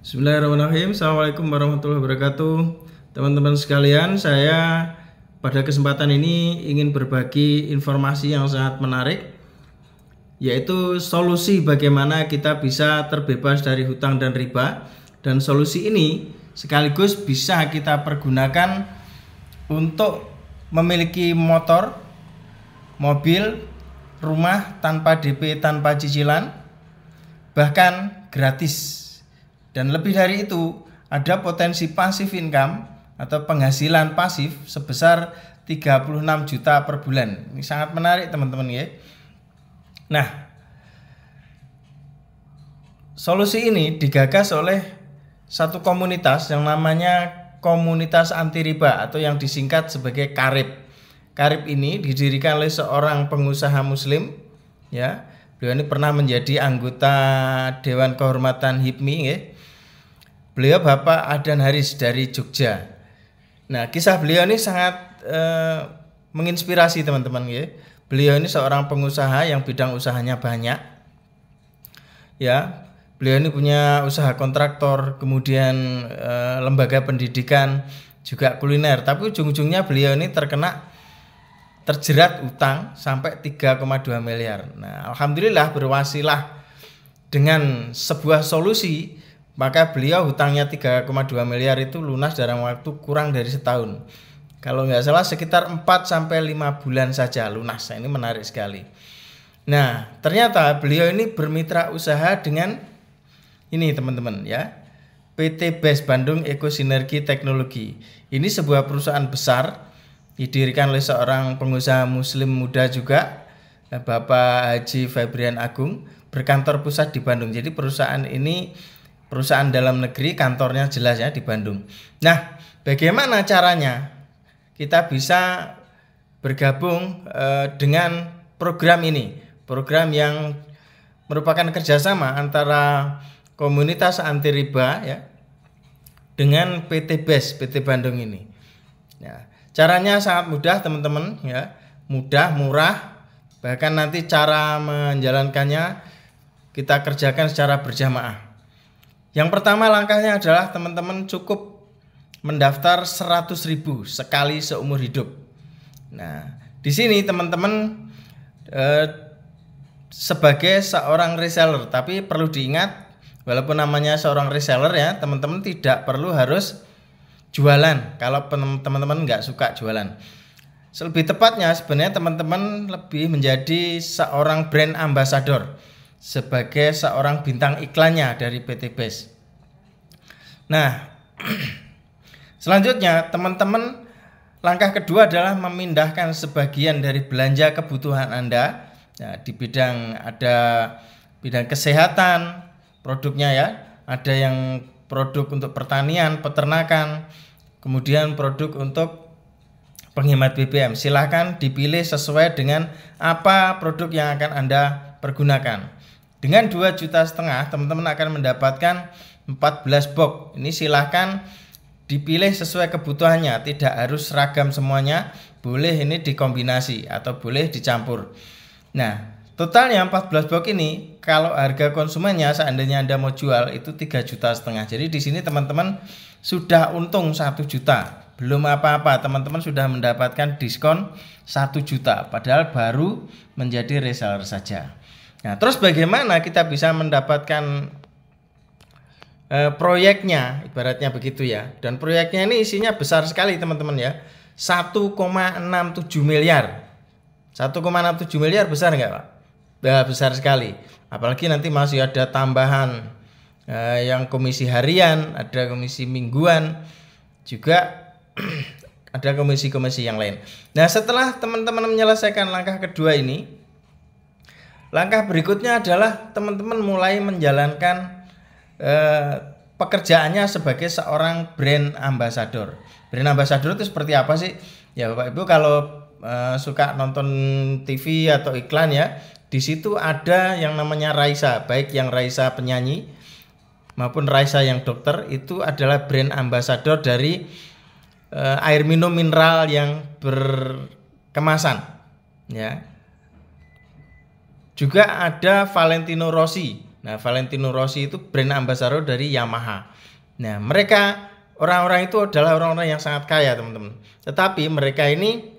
Bismillahirrahmanirrahim. Assalamualaikum warahmatullahi wabarakatuh. Teman-teman sekalian, saya pada kesempatan ini ingin berbagi informasi yang sangat menarik, yaitu solusi bagaimana kita bisa terbebas dari hutang dan riba. Dan solusi ini sekaligus bisa kita pergunakan untuk memiliki motor, mobil, rumah tanpa DP, tanpa cicilan, bahkan gratis. Dan lebih dari itu, ada potensi passive income atau penghasilan pasif sebesar 36 juta per bulan. Ini sangat menarik teman-teman ya. Nah, solusi ini digagas oleh satu komunitas yang namanya Komunitas Anti Riba atau yang disingkat sebagai KARIB. KARIB ini didirikan oleh seorang pengusaha muslim ya. Beliau ini pernah menjadi anggota Dewan Kehormatan HIPMI ya. Beliau Bapak Adhan Haris dari Jogja. Nah, kisah beliau ini sangat menginspirasi teman-teman ya. Beliau ini seorang pengusaha yang bidang usahanya banyak. Ya, beliau ini punya usaha kontraktor, kemudian lembaga pendidikan, juga kuliner. Tapi ujung-ujungnya beliau ini terjerat utang sampai 3,2 miliar. Nah, alhamdulillah berwasilah dengan sebuah solusi, maka beliau hutangnya 3,2 miliar itu lunas dalam waktu kurang dari setahun. Kalau nggak salah sekitar 4-5 bulan saja lunas. Nah, ini menarik sekali. Nah, ternyata beliau ini bermitra usaha dengan ini teman-teman ya, PT BES Bandung Eko Sinergi Teknologi. Ini sebuah perusahaan besar didirikan oleh seorang pengusaha muslim muda juga, Bapak Haji Febrian Agung, berkantor pusat di Bandung. Jadi perusahaan ini perusahaan dalam negeri, kantornya jelas ya di Bandung. Nah, bagaimana caranya kita bisa bergabung dengan program ini? Program yang merupakan kerjasama antara Komunitas Anti Riba ya dengan PT BES, PT Bandung ini. Ya, caranya sangat mudah teman-teman ya, mudah, murah. Bahkan nanti cara menjalankannya kita kerjakan secara berjamaah. Yang pertama langkahnya adalah teman-teman cukup mendaftar 100.000 sekali seumur hidup. Nah, di sini teman-teman sebagai seorang reseller, tapi perlu diingat walaupun namanya seorang reseller ya, teman-teman tidak perlu harus jualan kalau teman-teman nggak suka jualan. Lebih tepatnya sebenarnya teman-teman lebih menjadi seorang brand ambassador sebagai seorang bintang iklannya dari PT BES. Nah, selanjutnya teman-teman langkah kedua adalah memindahkan sebagian dari belanja kebutuhan Anda. Nah, di bidang kesehatan produknya ya, ada yang produk untuk pertanian, peternakan, kemudian produk untuk penghemat BBM. Silahkan dipilih sesuai dengan apa produk yang akan Anda pergunakan. Dengan 2,5 juta teman-teman akan mendapatkan 14 box. Ini silahkan dipilih sesuai kebutuhannya, tidak harus seragam semuanya, boleh ini dikombinasi atau boleh dicampur. Nah, totalnya 14 box ini kalau harga konsumennya seandainya Anda mau jual itu 3,5 juta. Jadi di sini teman-teman sudah untung 1 juta. Belum apa-apa, teman-teman sudah mendapatkan diskon 1 juta padahal baru menjadi reseller saja. Nah, terus bagaimana kita bisa mendapatkan proyeknya, ibaratnya begitu ya. Dan proyeknya ini isinya besar sekali teman-teman ya, 1,67 miliar. 1,67 miliar besar nggak Pak? Besar sekali. Apalagi nanti masih ada tambahan yang komisi harian, ada komisi mingguan, juga ada komisi-komisi yang lain. Nah, setelah teman-teman menyelesaikan langkah kedua ini, langkah berikutnya adalah teman-teman mulai menjalankan pekerjaannya sebagai seorang brand ambassador. Brand ambassador itu seperti apa sih? Ya Bapak Ibu kalau suka nonton TV atau iklan ya, di situ ada yang namanya Raisa, baik yang Raisa penyanyi maupun Raisa yang dokter, itu adalah brand ambassador dari air minum mineral yang berkemasan ya. Juga ada Valentino Rossi Nah, Valentino Rossi itu brand ambassador dari Yamaha. Nah, mereka orang-orang itu adalah orang-orang yang sangat kaya, teman-teman. Tetapi mereka ini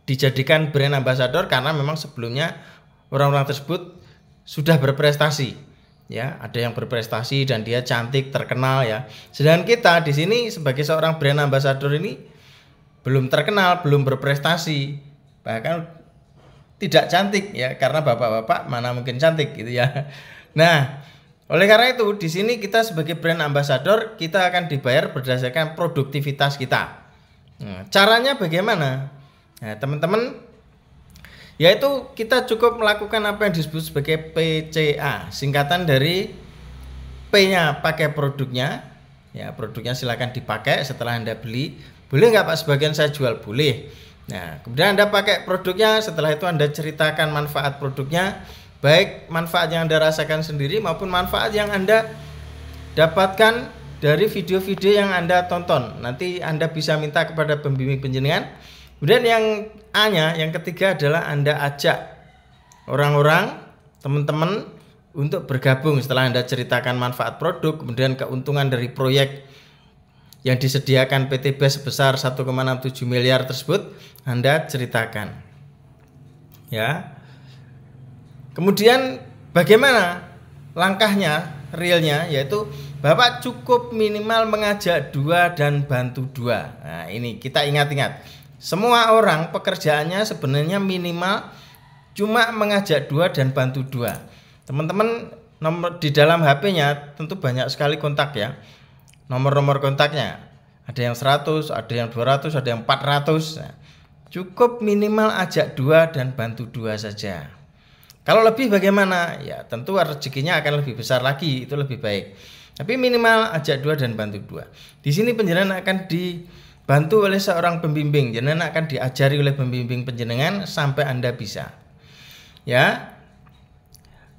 dijadikan brand ambassador karena memang sebelumnya orang-orang tersebut sudah berprestasi. Ya, ada yang berprestasi dan dia cantik, terkenal ya. Sedangkan kita di sini sebagai seorang brand ambassador ini belum terkenal, belum berprestasi, bahkan tidak cantik ya, karena bapak-bapak mana mungkin cantik gitu ya. Nah, oleh karena itu di sini kita sebagai brand ambassador kita akan dibayar berdasarkan produktivitas kita. Nah, caranya bagaimana? Nah, teman-teman, yaitu kita cukup melakukan apa yang disebut sebagai PCA, singkatan dari P-nya pakai produknya. Ya, produknya silakan dipakai setelah Anda beli. Boleh nggak Pak sebagian saya jual? Boleh. Nah, kemudian Anda pakai produknya, setelah itu Anda ceritakan manfaat produknya, baik manfaat yang Anda rasakan sendiri maupun manfaat yang Anda dapatkan dari video-video yang Anda tonton. Nanti Anda bisa minta kepada pembimbing penjenengan. Kemudian yang A-nya, yang ketiga adalah Anda ajak orang-orang, teman-teman untuk bergabung setelah Anda ceritakan manfaat produk, kemudian keuntungan dari proyek yang disediakan PT BES sebesar 1,67 miliar tersebut Anda ceritakan. Ya. Kemudian bagaimana langkahnya, realnya, yaitu Bapak cukup minimal mengajak 2 dan bantu 2. Nah, ini kita ingat-ingat. Semua orang pekerjaannya sebenarnya minimal cuma mengajak 2 dan bantu 2. Teman-teman, nomor di dalam HP-nya tentu banyak sekali kontak ya. Nomor-nomor kontaknya ada yang 100, ada yang 200, ada yang 400. Nah, cukup minimal ajak 2 dan bantu 2 saja. Kalau lebih bagaimana? Ya tentu rezekinya akan lebih besar lagi, itu lebih baik. Tapi minimal ajak 2 dan bantu 2. Di sini penjenengan akan dibantu oleh seorang pembimbing. Jenengan akan diajari oleh pembimbing penjenengan sampai Anda bisa. Ya.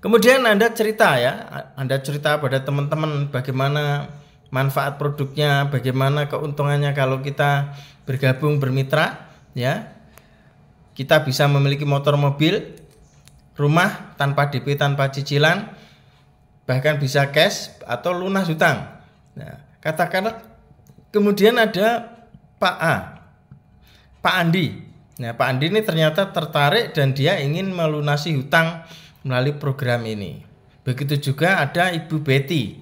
Kemudian Anda cerita ya, Anda cerita pada teman-teman bagaimana manfaat produknya, bagaimana keuntungannya kalau kita bergabung bermitra, ya. Kita bisa memiliki motor, mobil, rumah tanpa DP, tanpa cicilan, bahkan bisa cash atau lunas hutang. Nah, katakanlah kemudian ada Pak A, Pak Andi. Nah, Pak Andi ini ternyata tertarik dan dia ingin melunasi hutang melalui program ini. Begitu juga ada Ibu Betty.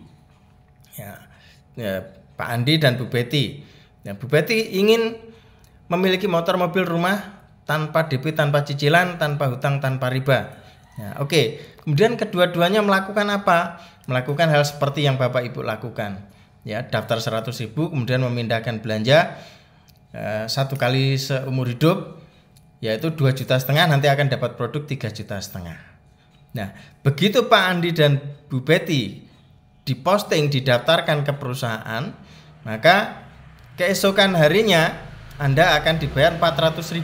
Ya, Pak Andi dan Bu Betty. Ya, Bu Betty ingin memiliki motor, mobil, rumah tanpa DP, tanpa cicilan, tanpa hutang, tanpa riba. Ya, oke. Kemudian kedua-duanya melakukan apa? Melakukan hal seperti yang Bapak Ibu lakukan. Ya, daftar 100.000, kemudian memindahkan belanja 1 kali seumur hidup, yaitu 2,5 juta, nanti akan dapat produk 3,5 juta. Nah, begitu Pak Andi dan Bu Betty diposting, didaftarkan ke perusahaan, maka keesokan harinya Anda akan dibayar 400.000.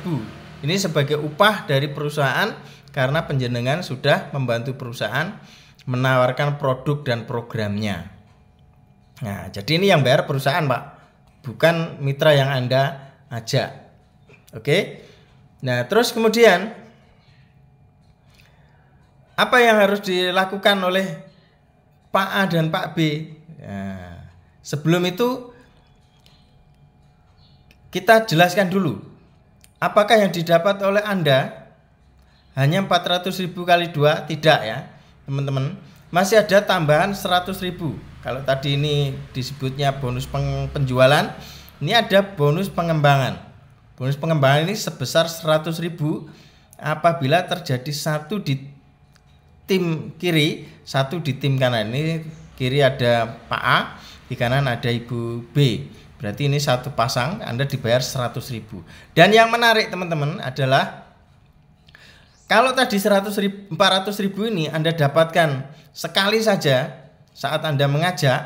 Ini sebagai upah dari perusahaan karena penjenengan sudah membantu perusahaan menawarkan produk dan programnya. Nah, jadi ini yang bayar perusahaan, Pak, bukan mitra yang Anda ajak. Oke. Nah, terus kemudian apa yang harus dilakukan oleh Pak A dan Pak B? Nah, sebelum itu kita jelaskan dulu, apakah yang didapat oleh Anda hanya 400.000 kali 2? Tidak ya, teman-teman. Masih ada tambahan 100.000. Kalau tadi ini disebutnya bonus penjualan, ini ada bonus pengembangan. Bonus pengembangan ini sebesar 100.000 apabila terjadi satu di tim kiri, satu di tim kanan. Ini kiri ada Pak A, di kanan ada Ibu B. Berarti ini satu pasang, Anda dibayar 100.000. Dan yang menarik teman-teman adalah kalau tadi 400.000 ini Anda dapatkan sekali saja saat Anda mengajak,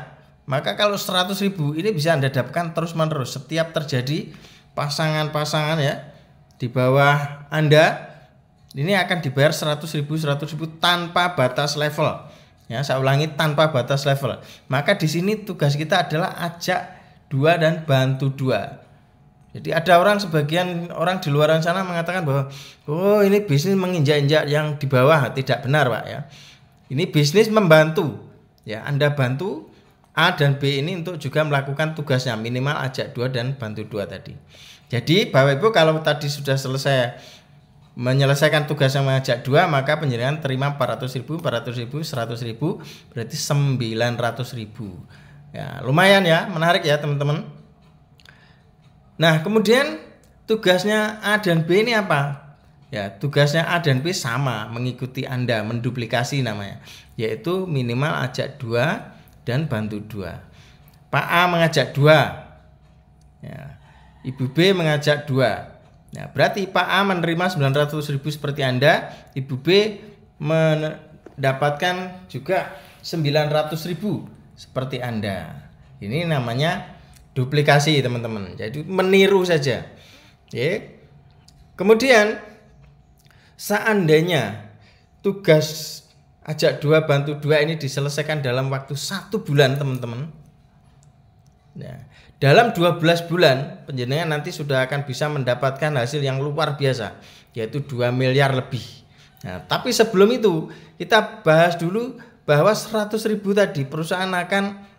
maka kalau 100.000 ini bisa Anda dapatkan terus-menerus setiap terjadi pasangan-pasangan ya di bawah Anda. Ini akan dibayar 100.000 tanpa batas level. Ya, saya ulangi, tanpa batas level. Maka di sini tugas kita adalah ajak 2 dan bantu 2. Jadi ada sebagian orang di luar sana mengatakan bahwa oh ini bisnis menginjak-injak yang di bawah. Tidak benar, Pak ya. Ini bisnis membantu. Ya, Anda bantu A dan B ini untuk juga melakukan tugasnya, minimal ajak 2 dan bantu 2 tadi. Jadi Bapak Ibu kalau tadi sudah selesai menyelesaikan tugasnya mengajak 2, maka penjenengan terima 400.000, 400.000, 100.000, berarti 900.000. Ya, lumayan ya, menarik ya teman-teman. Nah, kemudian tugasnya A dan B ini apa? Ya, tugasnya A dan B sama, mengikuti Anda, menduplikasi namanya, yaitu minimal ajak 2 dan bantu 2. Pak A mengajak 2. Ya, Ibu B mengajak 2. Nah, berarti Pak A menerima 900.000 seperti Anda, Ibu B mendapatkan juga 900.000 seperti Anda. Ini namanya duplikasi teman-teman. Jadi meniru saja. Oke. Kemudian seandainya tugas ajak 2 bantu 2 ini diselesaikan dalam waktu 1 bulan teman-teman. Nah, dalam 12 bulan penjenengan nanti sudah akan bisa mendapatkan hasil yang luar biasa, yaitu 2 miliar lebih. Nah, tapi sebelum itu kita bahas dulu bahwa 100.000 tadi perusahaan akan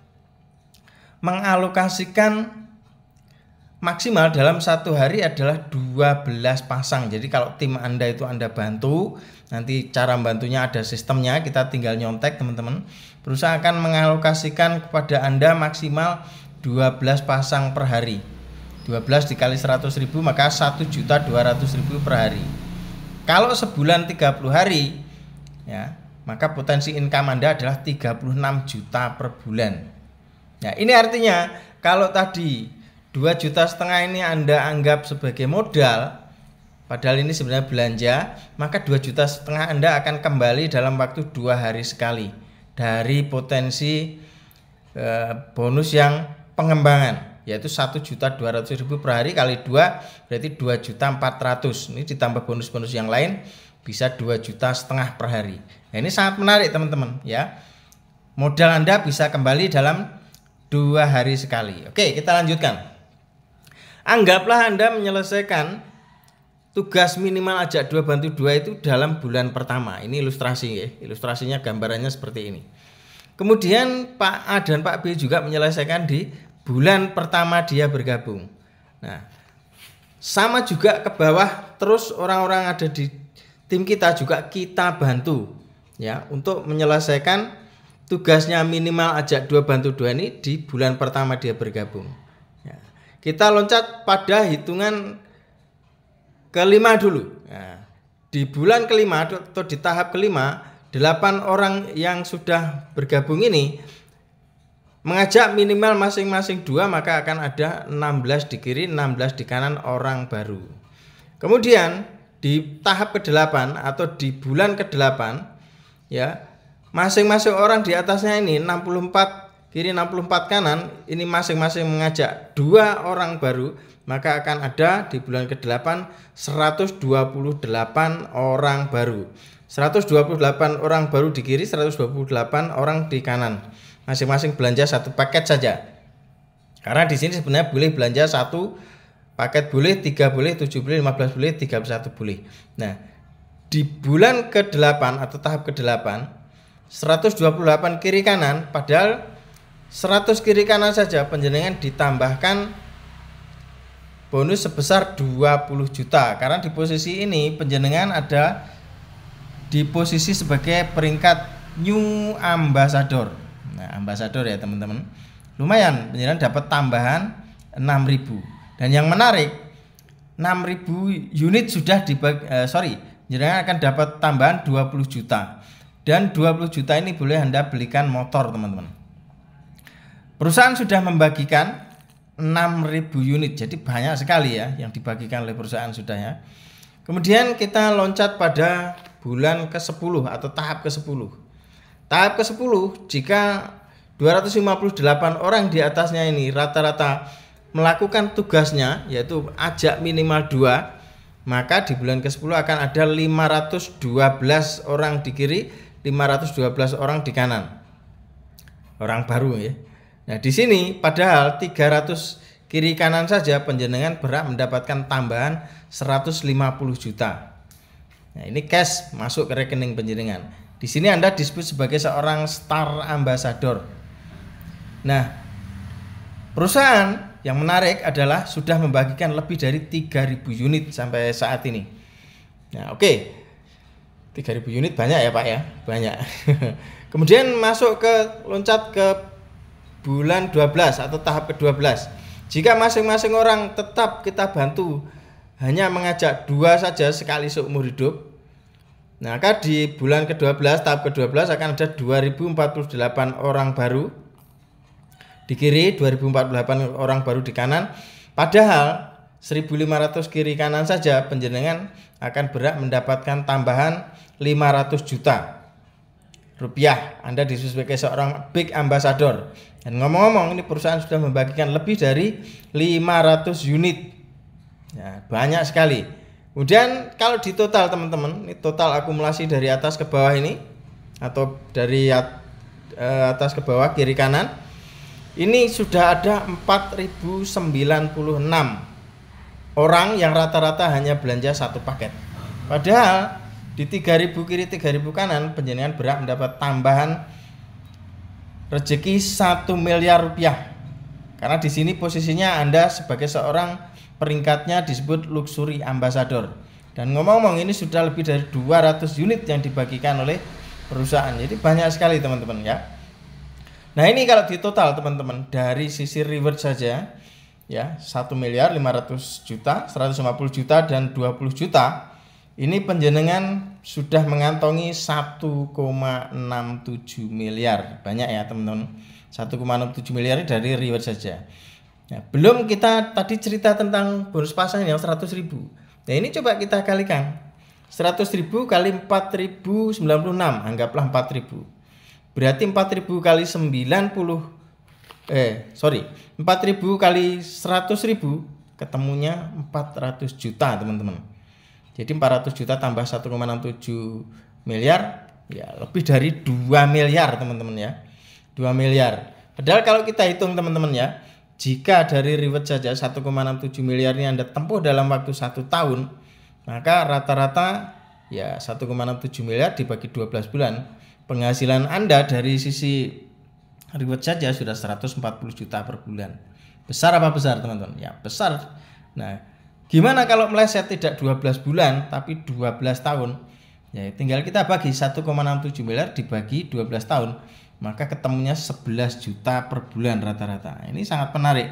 mengalokasikan maksimal dalam 1 hari adalah 12 pasang. Jadi kalau tim Anda itu Anda bantu, nanti cara bantunya ada sistemnya, kita tinggal nyontek teman-teman. Perusahaan akan mengalokasikan kepada Anda maksimal 12 pasang per hari. 12 dikali 100.000 maka 1.200.000 per hari. Kalau sebulan 30 hari ya, maka potensi income Anda adalah 36 juta per bulan. Nah, ini artinya kalau tadi 2,5 juta ini Anda anggap sebagai modal, padahal ini sebenarnya belanja, maka 2,5 juta Anda akan kembali dalam waktu 2 hari sekali dari potensi bonus yang pengembangan, yaitu 1.200.000 per hari kali 2 berarti 2.400.000. Ini ditambah bonus-bonus yang lain bisa 2,5 juta per hari. Nah, ini sangat menarik teman-teman ya. Modal Anda bisa kembali dalam 2 hari sekali. Oke, kita lanjutkan. Anggaplah Anda menyelesaikan tugas minimal ajak 2 bantu 2 itu dalam bulan pertama. Ini ilustrasi ya. Ilustrasinya gambarannya seperti ini. Kemudian Pak A dan Pak B juga menyelesaikan di bulan pertama dia bergabung. Nah, sama juga ke bawah terus orang-orang ada di tim kita juga kita bantu ya untuk menyelesaikan tugasnya minimal ajak 2 bantu 2 ini di bulan pertama dia bergabung. Ya, kita loncat pada hitungan kelima dulu. Nah, di bulan kelima atau di tahap kelima 8 orang yang sudah bergabung ini mengajak minimal masing-masing 2, maka akan ada 16 di kiri, 16 di kanan orang baru. Kemudian di tahap ke-8 atau di bulan ke-8 ya, masing-masing orang di atasnya ini 64 kiri 64 kanan, ini masing-masing mengajak 2 orang baru, maka akan ada di bulan ke-8 128 orang baru. 128 orang baru di kiri, 128 orang di kanan. Masing-masing belanja 1 paket saja. Karena di sini sebenarnya boleh belanja 1 paket, boleh 3 boleh, 7 boleh, 15 boleh, 31 boleh. Nah, di bulan ke-8 atau tahap ke-8 128 kiri kanan, padahal 100 kiri kanan saja penjenengan ditambahkan bonus sebesar 20 juta. Karena di posisi ini penjenengan ada di posisi sebagai peringkat new ambassador. Nah, ambassador ya teman-teman. Lumayan, penjenengan dapat tambahan 6.000. Dan yang menarik, 6.000 unit sudah penjenengan akan dapat tambahan 20 juta. Dan 20 juta ini boleh Anda belikan motor teman-teman. Perusahaan sudah membagikan 6.000 unit. Jadi banyak sekali ya yang dibagikan oleh perusahaan sudah ya. Kemudian kita loncat pada bulan ke-10 atau tahap ke-10. Tahap ke-10 jika 258 orang di atasnya ini rata-rata melakukan tugasnya yaitu ajak minimal 2, maka di bulan ke-10 akan ada 512 orang di kiri, 512 orang di kanan. Orang baru ya. Nah, di sini padahal 300 kiri kanan saja penjenengan berhak mendapatkan tambahan 150 juta. Nah, ini cash masuk ke rekening penjenengan. Di sini Anda disebut sebagai seorang star ambassador. Nah, perusahaan yang menarik adalah sudah membagikan lebih dari 3.000 unit sampai saat ini. Nah, oke. 3.000 unit banyak ya Pak ya? Banyak. Kemudian loncat ke bulan 12 atau tahap ke-12. Jika masing-masing orang tetap kita bantu hanya mengajak 2 saja sekali seumur hidup, maka di bulan ke-12, tahap ke-12 akan ada 2048 orang baru di kiri, 2048 orang baru di kanan. Padahal 1.500 kiri kanan saja penjenengan akan berhak mendapatkan tambahan 500 juta rupiah. Anda disebut sebagai seorang big ambassador. Dan ngomong-ngomong, ini perusahaan sudah membagikan lebih dari 500 unit. Ya, banyak sekali. Kemudian kalau di total teman-teman, ini total akumulasi dari atas ke bawah ini, atau dari atas ke bawah kiri kanan, ini sudah ada 4.096 orang yang rata-rata hanya belanja satu paket. Padahal di 3.000 kiri 3.000 kanan penjenengan berhak mendapat tambahan rezeki 1 miliar rupiah. Karena di sini posisinya Anda sebagai seorang peringkatnya disebut luxury ambassador. Dan ngomong-ngomong ini sudah lebih dari 200 unit yang dibagikan oleh perusahaan. Jadi banyak sekali teman-teman ya. Nah, ini kalau di total teman-teman dari sisi reward saja ya 1 miliar 500 juta, 150 juta dan 20 juta. Ini penjenengan sudah mengantongi 1,67 miliar. Banyak ya teman-teman. 1,67 miliar dari reward saja. Nah, belum kita tadi cerita tentang bonus pasang yang 100.000. Nah, ini coba kita kalikan. 100.000 kali 4.096, anggaplah 4.000. Berarti 4.000 kali 4.000 kali 100.000 ketemunya 400 juta teman-teman. Jadi 400 juta tambah 1,67 miliar ya lebih dari 2 miliar teman-teman ya. 2 miliar. Padahal kalau kita hitung teman-teman ya, jika dari reward saja 1,67 miliar ini Anda tempuh dalam waktu 1 tahun, maka rata-rata ya 1,67 miliar dibagi 12 bulan, penghasilan Anda dari sisi reward saja sudah 140 juta per bulan. Besar apa besar teman-teman? Ya besar. Nah, gimana kalau meleset tidak 12 bulan tapi 12 tahun? Ya tinggal kita bagi 1,67 miliar dibagi 12 tahun, maka ketemunya 11 juta per bulan rata-rata. Ini sangat menarik.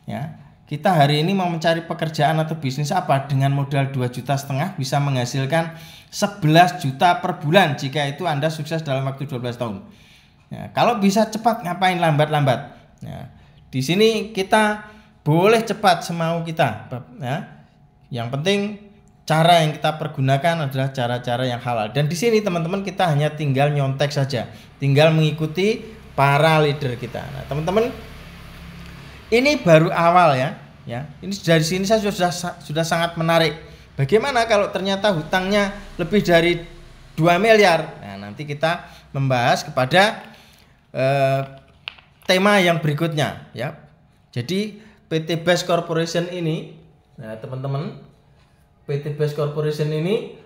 Ya, kita hari ini mau mencari pekerjaan atau bisnis apa dengan modal 2,5 juta bisa menghasilkan 11 juta per bulan jika itu Anda sukses dalam waktu 12 tahun. Ya, kalau bisa cepat ngapain lambat-lambat? Ya, di sini kita boleh cepat semau kita ya. Yang penting cara yang kita pergunakan adalah cara-cara yang halal. Dan di sini teman-teman kita hanya tinggal nyontek saja, tinggal mengikuti para leader kita. Nah, teman-teman, ini baru awal ya. Ini dari sini saya sudah sangat menarik. Bagaimana kalau ternyata hutangnya lebih dari 2 miliar? Nah, nanti kita membahas kepada tema yang berikutnya ya. Jadi PT Best Corporation ini, nah teman-teman, PT Best Corporation ini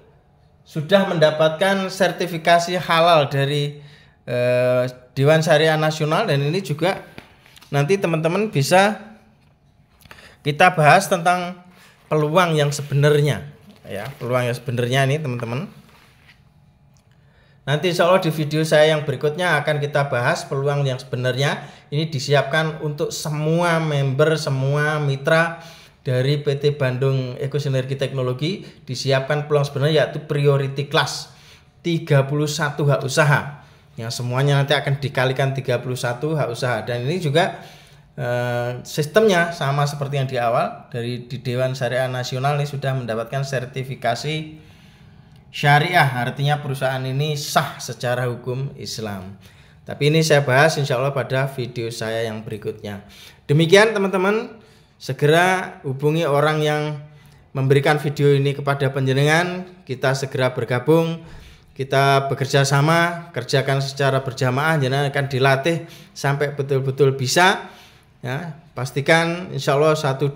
sudah mendapatkan sertifikasi halal dari Dewan Syariah Nasional, dan ini juga nanti teman-teman bisa kita bahas tentang peluang yang sebenarnya ya, peluang yang sebenarnya ini teman-teman. Nanti insya Allah di video saya yang berikutnya akan kita bahas peluang yang sebenarnya. Ini disiapkan untuk semua member, semua mitra dari PT Bandung Eko Sinergi Teknologi. Disiapkan peluang sebenarnya yaitu priority class 31 hak usaha. Yang semuanya nanti akan dikalikan 31 hak usaha. Dan ini juga sistemnya sama seperti yang di awal. Di Dewan Syariah Nasional ini sudah mendapatkan sertifikasi syariah, artinya perusahaan ini sah secara hukum Islam. Tapi ini saya bahas insya Allah pada video saya yang berikutnya. Demikian teman-teman, segera hubungi orang yang memberikan video ini kepada panjenengan. Kita segera bergabung, kita bekerja sama, kerjakan secara berjamaah, jenengan akan dilatih sampai betul-betul bisa ya. Pastikan insya Allah 1-2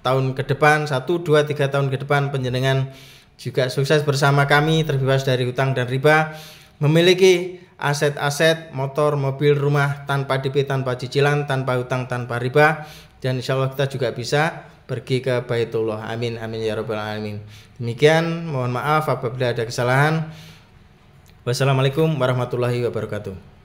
tahun ke depan, 1-2-3 tahun ke depan panjenengan juga sukses bersama kami, terbebas dari hutang dan riba. memiliki aset-aset motor, mobil, rumah tanpa DP, tanpa cicilan, tanpa hutang, tanpa riba, dan insya Allah kita juga bisa pergi ke Baitullah. Amin amin ya rabbal alamin. Demikian, mohon maaf apabila ada kesalahan. Wassalamualaikum warahmatullahi wabarakatuh.